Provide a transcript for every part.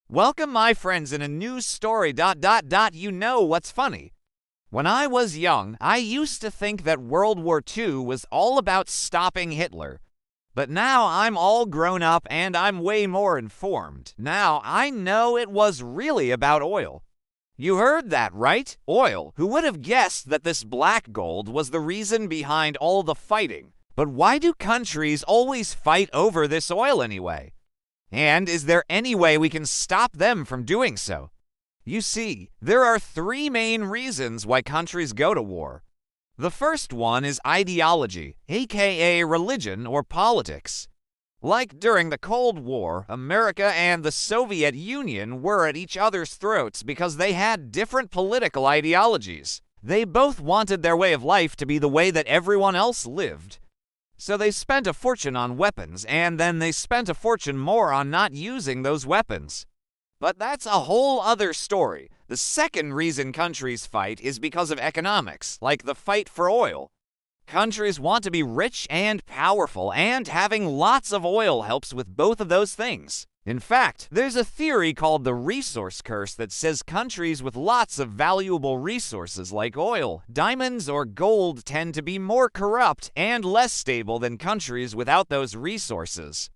Welcome, my friends, in a news story. You know what's funny? When I was young, I used to think that World War II was all about stopping Hitler. But now I'm all grown up and I'm way more informed. Now I know it was really about oil. You heard that, right? Oil. Who would have guessed that this black gold was the reason behind all the fighting? But why do countries always fight over this oil anyway? And is there any way we can stop them from doing so? You see, there are three main reasons why countries go to war. The first one is ideology, aka religion or politics. Like during the Cold War, America and the Soviet Union were at each other's throats because they had different political ideologies. They both wanted their way of life to be the way that everyone else lived. So they spent a fortune on weapons, and then they spent a fortune more on not using those weapons. But that's a whole other story. The second reason countries fight is because of economics, like the fight for oil. Countries want to be rich and powerful, and having lots of oil helps with both of those things. In fact, there's a theory called the resource curse that says countries with lots of valuable resources like oil, diamonds, or gold tend to be more corrupt and less stable than countries without those resources.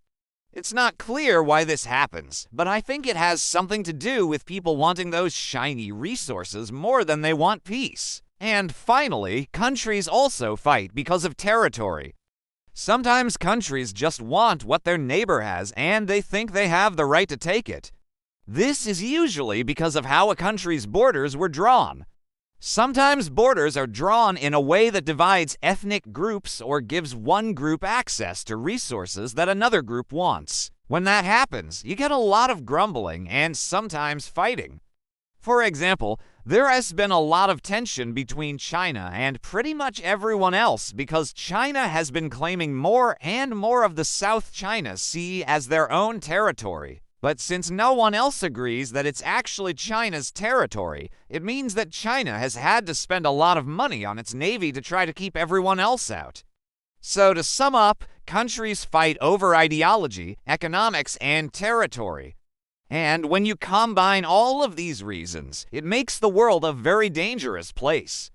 It's not clear why this happens, but I think it has something to do with people wanting those shiny resources more than they want peace. And finally, countries also fight because of territory. Sometimes countries just want what their neighbor has, and they think they have the right to take it. This is usually because of how a country's borders were drawn. Sometimes borders are drawn in a way that divides ethnic groups or gives one group access to resources that another group wants. When that happens, you get a lot of grumbling and sometimes fighting. For example, there has been a lot of tension between China and pretty much everyone else because China has been claiming more and more of the South China Sea as their own territory. But since no one else agrees that it's actually China's territory, it means that China has had to spend a lot of money on its navy to try to keep everyone else out. So to sum up, countries fight over ideology, economics, and territory. And when you combine all of these reasons, it makes the world a very dangerous place.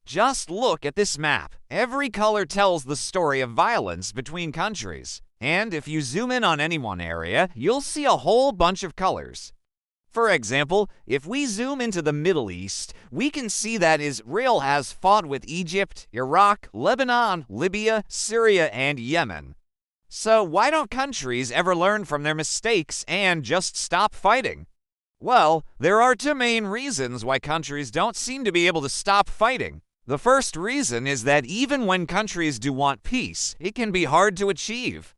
Just look at this map. Every color tells the story of violence between countries. And if you zoom in on any one area, you'll see a whole bunch of colors. For example, if we zoom into the Middle East, we can see that Israel has fought with Egypt, Iraq, Lebanon, Libya, Syria, and Yemen. So why don't countries ever learn from their mistakes and just stop fighting? Well, there are two main reasons why countries don't seem to be able to stop fighting. The first reason is that even when countries do want peace, it can be hard to achieve.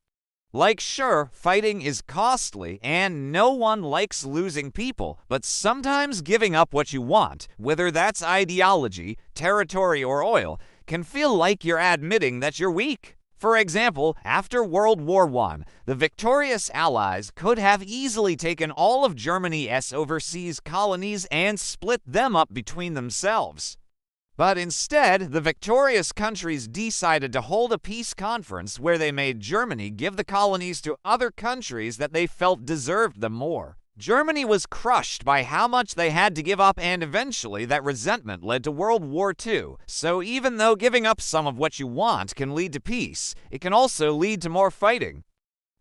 Like, sure, fighting is costly and no one likes losing people, but sometimes giving up what you want, whether that's ideology, territory, or oil, can feel like you're admitting that you're weak. For example, after World War I, the victorious Allies could have easily taken all of Germany's overseas colonies and split them up between themselves. But instead, the victorious countries decided to hold a peace conference where they made Germany give the colonies to other countries that they felt deserved them more. Germany was crushed by how much they had to give up, and eventually that resentment led to World War II. So even though giving up some of what you want can lead to peace, it can also lead to more fighting.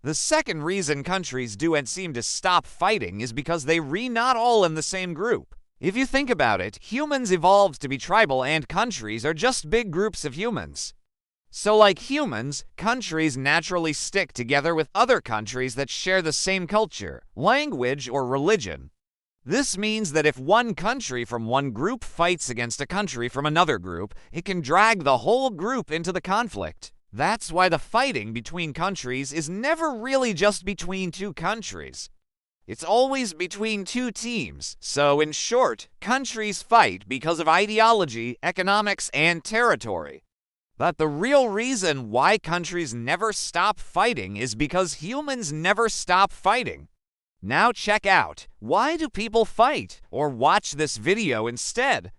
The second reason countries do and seem to stop fighting is because they're not all in the same group. If you think about it, humans evolved to be tribal and countries are just big groups of humans. So like humans, countries naturally stick together with other countries that share the same culture, language, or religion. This means that if one country from one group fights against a country from another group, it can drag the whole group into the conflict. That's why the fighting between countries is never really just between two countries. It's always between two teams. So in short, countries fight because of ideology, economics, and territory. But the real reason why countries never stop fighting is because humans never stop fighting. Now check out, why do people fight? Or watch this video instead.